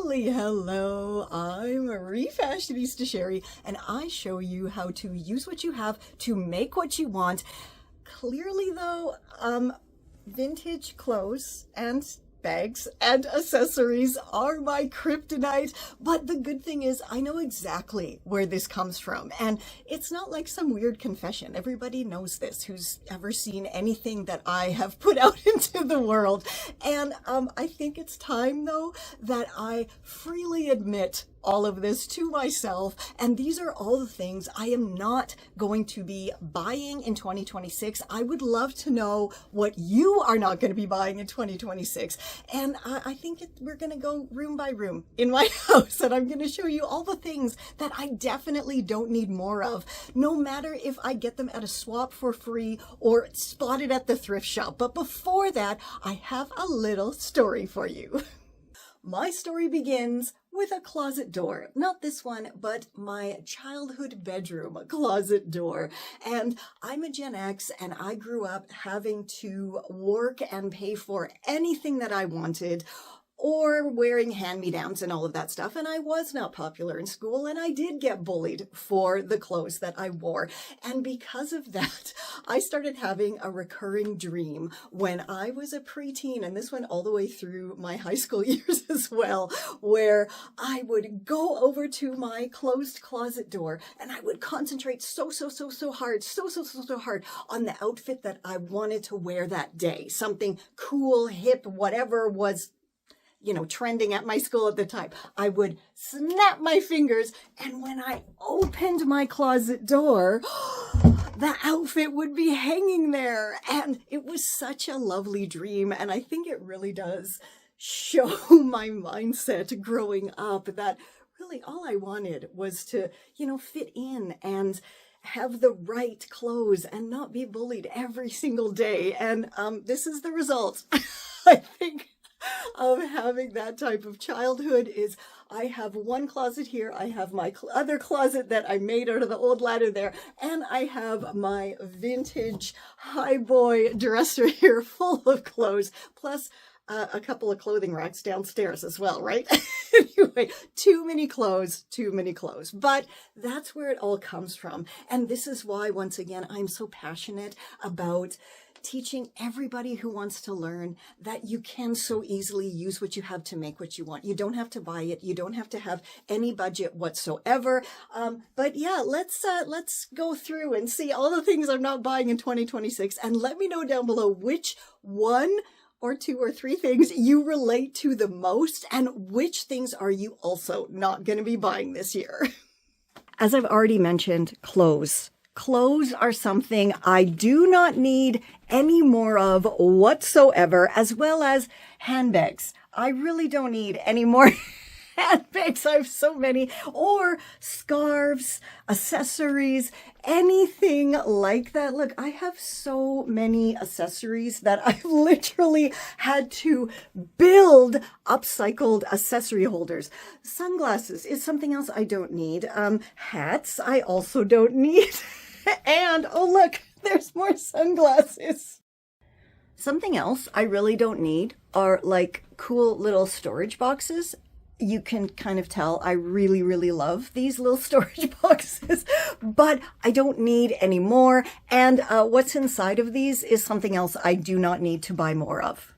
Hello, I'm Refashionista Sheri, and I show you how to use what you have to make what you want. Clearly though, vintage clothes and bags and accessories are my kryptonite, but the good thing is I know exactly where this comes from, and it's not like some weird confession. Everybody knows this who's ever seen anything that I have put out into the world, and I think it's time though that I freely admit all of this to myself, and these are all the things I am not going to be buying in 2026. I would love to know what you are not going to be buying in 2026, and I think we're going to go room by room in my house, and I'm going to show you all the things that I definitely don't need more of, no matter if I get them at a swap for free or spotted at the thrift shop. But before that, I have a little story for you. My story begins with a closet door. Not this one, but my childhood bedroom closet door. And I'm a Gen X, and I grew up having to work and pay for anything that I wanted, or wearing hand-me-downs and all of that stuff. And I was not popular in school, and I did get bullied for the clothes that I wore. And because of that, I started having a recurring dream when I was a preteen, and this went all the way through my high school years as well, where I would go over to my closed closet door and I would concentrate so hard on the outfit that I wanted to wear that day. Something cool, hip, whatever was trending at my school at the time. I would snap my fingers, and when I opened my closet door, the outfit would be hanging there. And it was such a lovely dream. And I think it really does show my mindset growing up, that really all I wanted was to, fit in and have the right clothes and not be bullied every single day. And this is the result. I think of having that type of childhood is I have one closet here, I have my other closet that I made out of the old ladder there, and I have my vintage high boy dresser here full of clothes, plus a couple of clothing racks downstairs as well, right? Anyway, too many clothes. But that's where it all comes from. And this is why, once again, I'm so passionate about teaching everybody who wants to learn that you can so easily use what you have to make what you want. You don't have to buy it. You don't have to have any budget whatsoever. But yeah, let's go through and see all the things I'm not buying in 2026, and let me know down below which one or two or three things you relate to the most, and which things are you also not going to be buying this year. As I've already mentioned, clothes. Clothes are something I do not need any more of whatsoever, as well as handbags. I really don't any any more handbags. I have so many. Or scarves, accessories, anything like that. Look, I have so many accessories that I've literally had to build upcycled accessory holders. Sunglasses is something else I don't need. Hats I also don't need. And, oh look, there's more sunglasses. Something else I really don't need are like cool little storage boxes. You can kind of tell I really, really love these little storage boxes, but I don't need any more. And what's inside of these is something else I do not need to buy more of.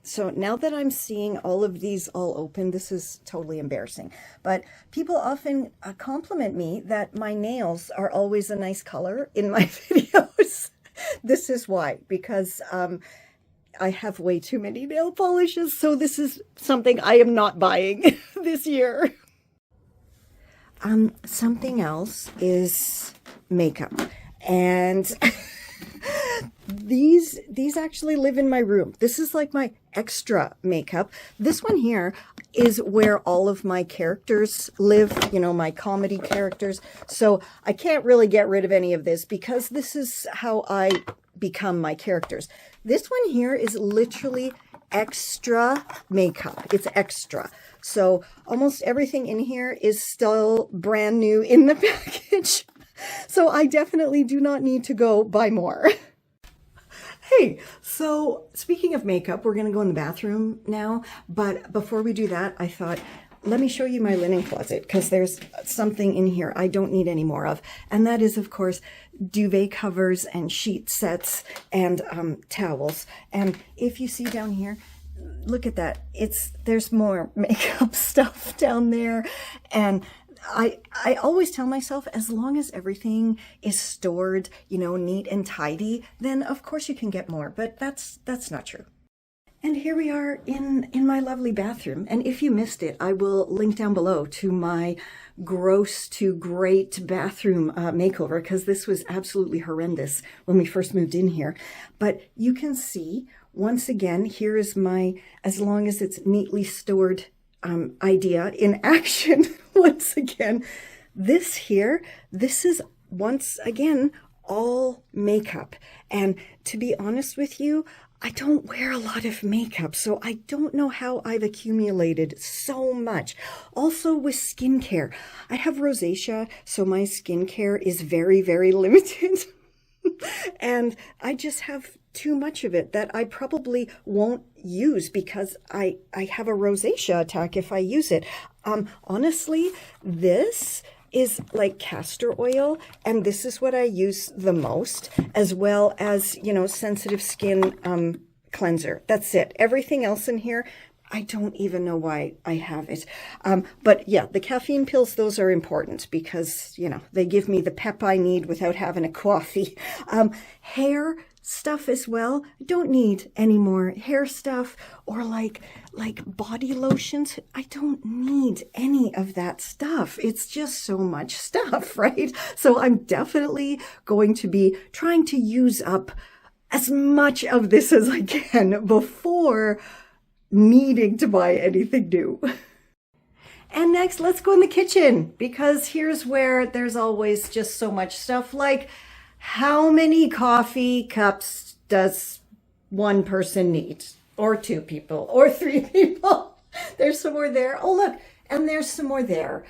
So now that I'm seeing all of these all open, this is totally embarrassing, but people often compliment me that my nails are always a nice color in my videos. This is why, because I have way too many nail polishes, so this is something I am not buying this year. Something else is makeup, and these actually live in my room. This is like my extra makeup. This one here is where all of my characters live, my comedy characters. So I can't really get rid of any of this because this is how I become my characters. This one here is literally extra makeup. It's extra. So almost everything in here is still brand new in the package. So I definitely do not need to go buy more. Hey, so speaking of makeup, we're going to go in the bathroom now. But before we do that, I thought, let me show you my linen closet because there's something in here I don't need any more of. And that is, of course, duvet covers and sheet sets and towels. And if you see down here, look at that. There's more makeup stuff down there. And I always tell myself, as long as everything is stored, neat and tidy, then of course you can get more, but that's not true. And here we are in my lovely bathroom. And if you missed it, I will link down below to my gross to great bathroom makeover, because this was absolutely horrendous when we first moved in here. But you can see, once again, here is my, as long as it's neatly stored idea in action. Once again, this is once again all makeup. And to be honest with you, I don't wear a lot of makeup, so I don't know how I've accumulated so much. Also with skincare, I have rosacea, so my skincare is very, very limited. And I just have too much of it that I probably won't use because I have a rosacea attack if I use it. Honestly, this is like castor oil, and this is what I use the most, as well as, sensitive skin cleanser. That's it. Everything else in here, I don't even know why I have it. But yeah, the caffeine pills, those are important because, they give me the pep I need without having a coffee. Hair stuff as well. I don't need any more hair stuff or like body lotions. I don't need any of that stuff. It's just so much stuff, right? So I'm definitely going to be trying to use up as much of this as I can before needing to buy anything new. And next, let's go in the kitchen, because here's where there's always just so much stuff. Like, how many coffee cups does one person need? Or two people? Or three people? There's some more there. Oh, look. And there's some more there.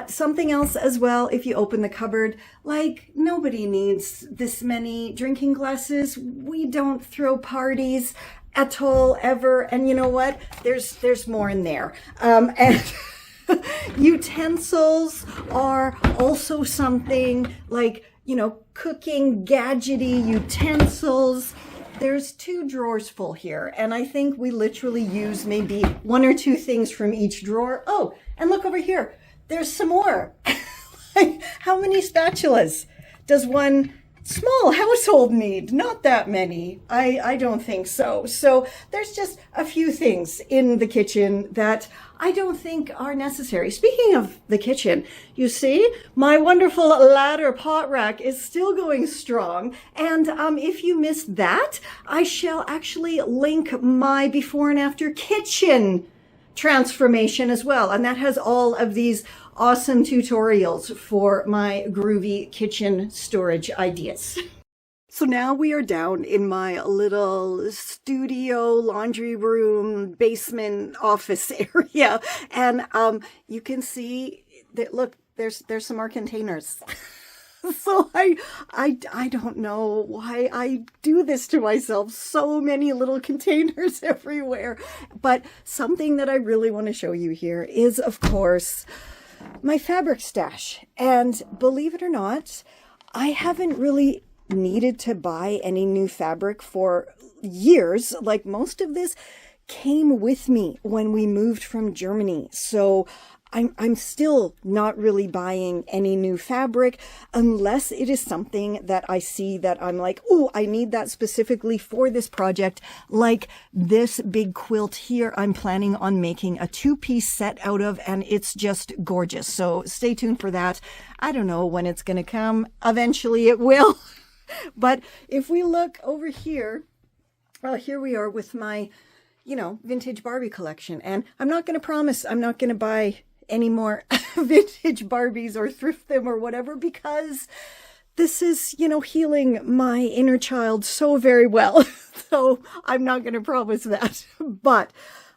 Something else as well, if you open the cupboard, like, nobody needs this many drinking glasses. We don't throw parties at all, ever. And you know what? There's more in there. And utensils are also something like, cooking gadgety utensils. There's 2 drawers full here, and I think we literally use maybe 1 or 2 things from each drawer. Oh, and look over here. There's some more. Like, how many spatulas does one small household need? Not that many. I don't think so. So there's just a few things in the kitchen that I don't think are necessary. Speaking of the kitchen, you see, my wonderful ladder pot rack is still going strong. And if you missed that, I shall actually link my before and after kitchen transformation as well. And that has all of these awesome tutorials for my groovy kitchen storage ideas. So now we are down in my little studio, laundry room, basement office area. And you can see that, look, there's some more containers. So I don't know why I do this to myself. So many little containers everywhere. But something that I really want to show you here is, of course, my fabric stash. And believe it or not, I haven't really needed to buy any new fabric for years. Like, most of this came with me when we moved from Germany. So I'm still not really buying any new fabric unless it is something that I see that I'm like, oh, I need that specifically for this project. Like this big quilt here, I'm planning on making a 2-piece set out of, and it's just gorgeous. So stay tuned for that. I don't know when it's going to come. Eventually it will. But if we look over here, well, here we are with my, vintage Barbie collection. And I'm not going to promise I'm not going to buy any more vintage Barbies or thrift them or whatever, because this is, healing my inner child so very well. So I'm not going to promise that. But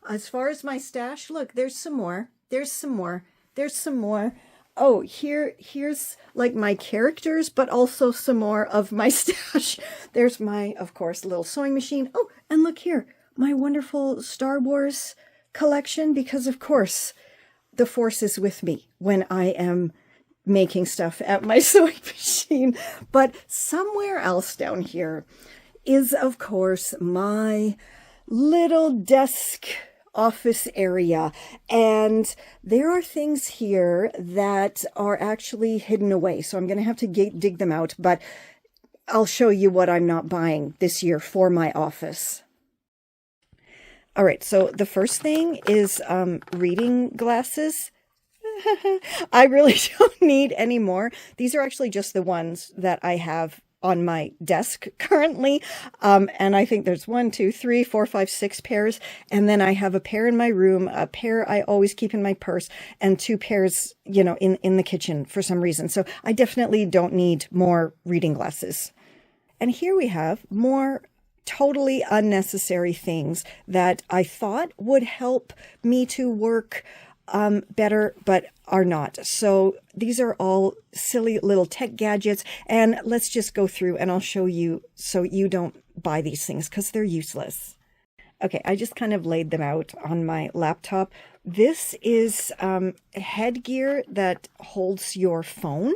as far as my stash, look, there's some more. There's some more. There's some more. Oh, here's like my characters, but also some more of my stash. There's my, of course, little sewing machine. Oh, and look here, my wonderful Star Wars collection, because of course, the Force is with me when I am making stuff at my sewing machine. But somewhere else down here is, of course, my little desk office area, and there are things here that are actually hidden away, so I'm going to have to dig them out, but I'll show you what I'm not buying this year for my office. All right, so the first thing is reading glasses. I really don't need any more. These are actually just the ones that I have on my desk currently. And I think there's 1, 2, 3, 4, 5, 6 pairs. And then I have a pair in my room, a pair I always keep in my purse, and 2 pairs, you know, in the kitchen for some reason. So I definitely don't need more reading glasses. And here we have more totally unnecessary things that I thought would help me to work better, but are not. So these are all silly little tech gadgets, and let's just go through and I'll show you so you don't buy these things because they're useless. Okay, I just kind of laid them out on my laptop. This is headgear that holds your phone,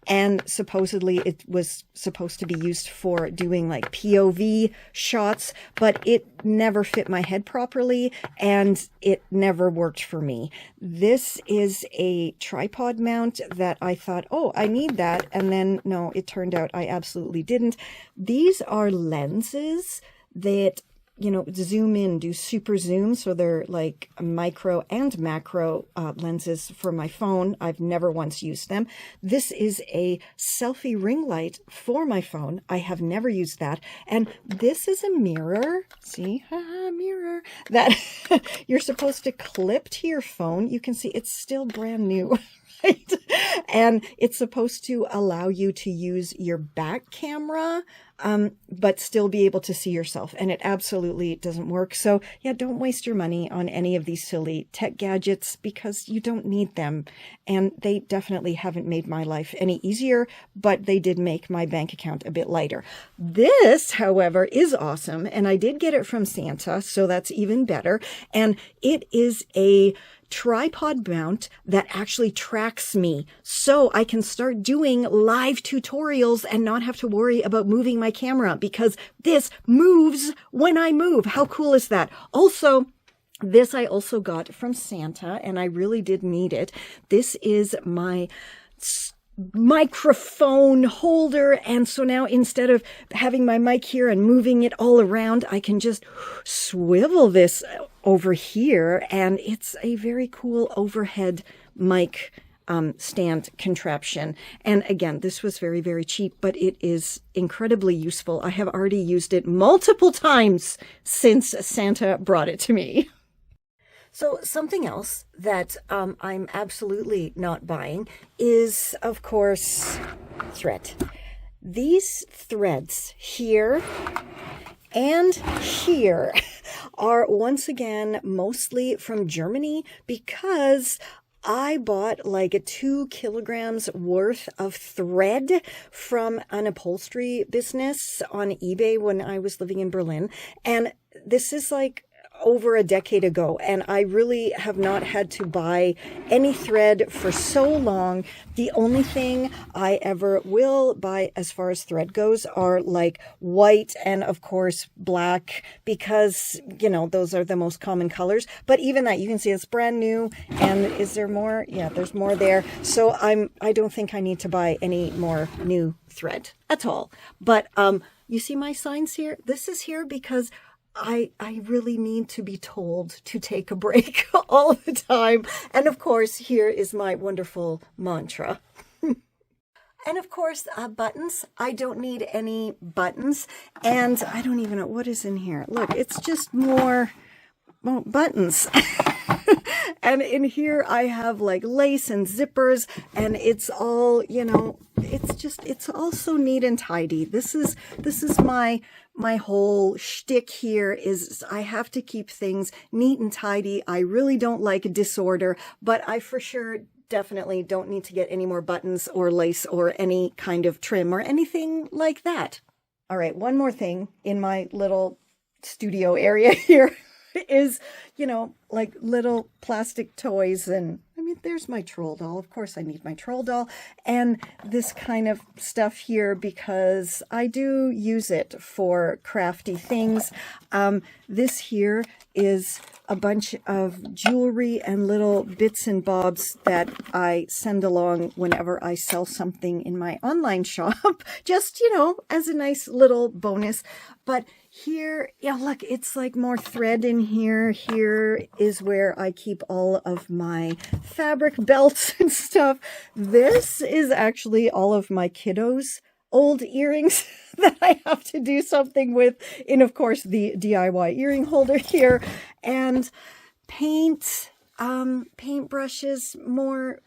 and supposedly it was supposed to be used for doing like POV shots, but it never fit my head properly and it never worked for me. This is a tripod mount that I thought, oh, I need that. And then no, it turned out I absolutely didn't. These are lenses that, you know, zoom in, do super zoom. So they're like micro and macro lenses for my phone. I've never once used them. This is a selfie ring light for my phone. I have never used that. And this is a mirror. See, mirror that you're supposed to clip to your phone. You can see it's still brand new. Right? And it's supposed to allow you to use your back camera, but still be able to see yourself. And it absolutely doesn't work. So yeah, don't waste your money on any of these silly tech gadgets because you don't need them. And they definitely haven't made my life any easier, but they did make my bank account a bit lighter. This, however, is awesome. And I did get it from Santa, so that's even better. And it is a tripod mount that actually tracks me so I can start doing live tutorials and not have to worry about moving my camera because this moves when I move. How cool is that? Also, this I also got from Santa and I really did need it. This is my microphone holder, and so now instead of having my mic here and moving it all around, I can just swivel this over here, and it's a very cool overhead mic stand contraption. And again, this was very, very cheap, but it is incredibly useful. I have already used it multiple times since Santa brought it to me. So something else that I'm absolutely not buying is, of course, thread. These threads here and here are once again mostly from Germany because I bought like 2 kilograms worth of thread from an upholstery business on eBay when I was living in Berlin. And this is like over a decade ago, and I really have not had to buy any thread for so long. The only thing I ever will buy as far as thread goes are like white and of course black, because you know those are the most common colors. But even that, you can see it's brand new. And is there more? Yeah, there's more there. So I don't think I need to buy any more new thread at all. But you see my signs here? This is here because I really need to be told to take a break all the time. And of course, here is my wonderful mantra. And of course, buttons. I don't need any buttons. And I don't even know what is in here. Look, it's just more buttons. And in here I have like lace and zippers, and it's all, you know, it's all so neat and tidy. This is my whole shtick here is I have to keep things neat and tidy. I really don't like disorder, but I for sure definitely don't need to get any more buttons or lace or any kind of trim or anything like that. All right, one more thing in my little studio area here is, you know, like little plastic toys. And I mean, there's my troll doll. Of course I need my troll doll and this kind of stuff here because I do use it for crafty things. This here is a bunch of jewelry and little bits and bobs that I send along whenever I sell something in my online shop, just, you know, as a nice little bonus. But here, yeah, look, it's like more thread in here. Here is where I keep all of my fabric belts and stuff. This is actually all of my kiddos' old earrings that I have to do something with in, of course, the DIY earring holder here. And paint, paint brushes, more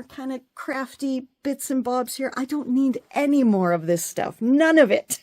kind of crafty bits and bobs here. I don't need any more of this stuff. None of it.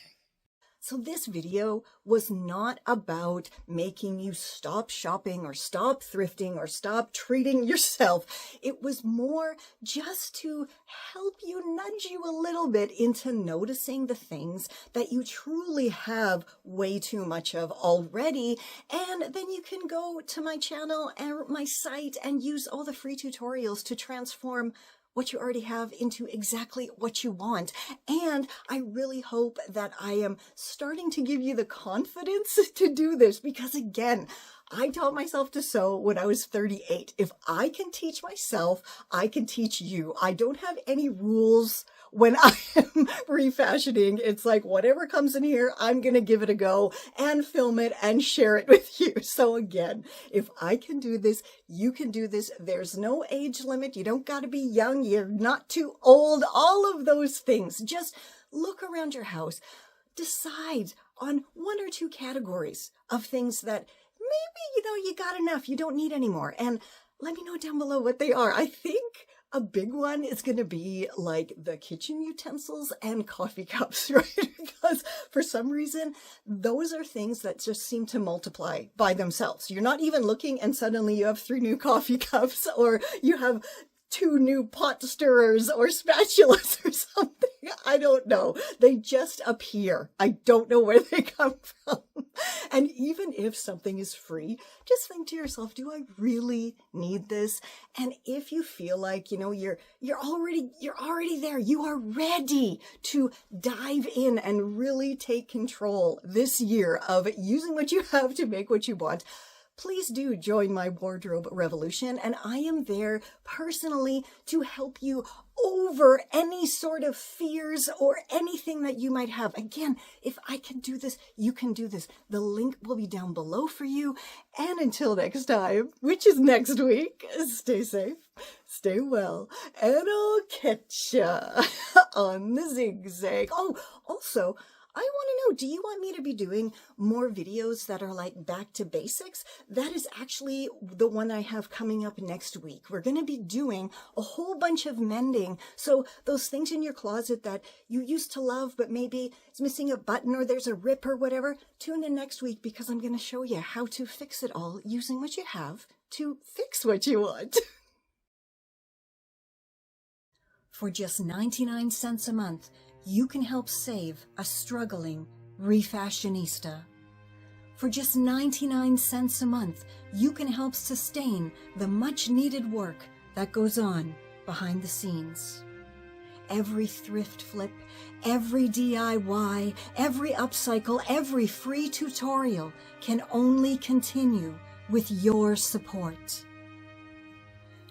So this video was not about making you stop shopping or stop thrifting or stop treating yourself. It was more just to help you, nudge you a little bit into noticing the things that you truly have way too much of already. And then you can go to my channel and my site and use all the free tutorials to transform what you already have into exactly what you want. And I really hope that I am starting to give you the confidence to do this because, again, I taught myself to sew when I was 38. If I can teach myself, I can teach you. I don't have any rules when I am refashioning. It's like whatever comes in here, I'm going to give it a go and film it and share it with you. So again, if I can do this, you can do this. There's no age limit. You don't got to be young. You're not too old. All of those things. Just look around your house. Decide on one or two categories of things that maybe, you know, you got enough. You don't need anymore. And let me know down below what they are. I think a big one is going to be like the kitchen utensils and coffee cups, right? Because for some reason, those are things that just seem to multiply by themselves. You're not even looking and suddenly you have 3 new coffee cups or you have 2 new pot stirrers or spatulas or something. I don't know. They just appear. I don't know where they come from. And even if something is free, just think to yourself, do I really need this? And if you feel like, you know, you're already there, you are ready to dive in and really take control this year of using what you have to make what you want, please do join my wardrobe revolution, and I am there personally to help you over any sort of fears or anything that you might have. Again, if I can do this, you can do this. The link will be down below for you. And until next time, which is next week, stay safe, stay well, and I'll catch ya on the zigzag. Oh, also, I want to know, do you want me to be doing more videos that are like back to basics? That is actually the one I have coming up next week. We're going to be doing a whole bunch of mending. So those things in your closet that you used to love, but maybe it's missing a button or there's a rip or whatever, tune in next week because I'm going to show you how to fix it all using what you have to fix what you want. For just 99 cents a month, you can help save a struggling refashionista. For just 99 cents a month, you can help sustain the much-needed work that goes on behind the scenes. Every thrift flip, every DIY, every upcycle, every free tutorial can only continue with your support.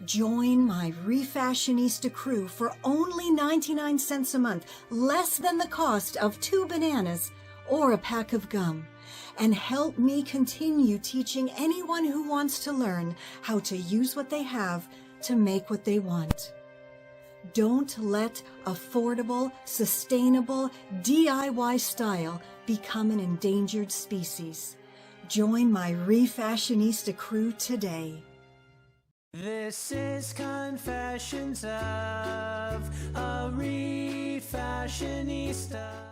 Join my Refashionista crew for only 99 cents a month, less than the cost of 2 bananas or a pack of gum, and help me continue teaching anyone who wants to learn how to use what they have to make what they want. Don't let affordable, sustainable DIY style become an endangered species. Join my Refashionista crew today. This is Confessions of a Refashionista.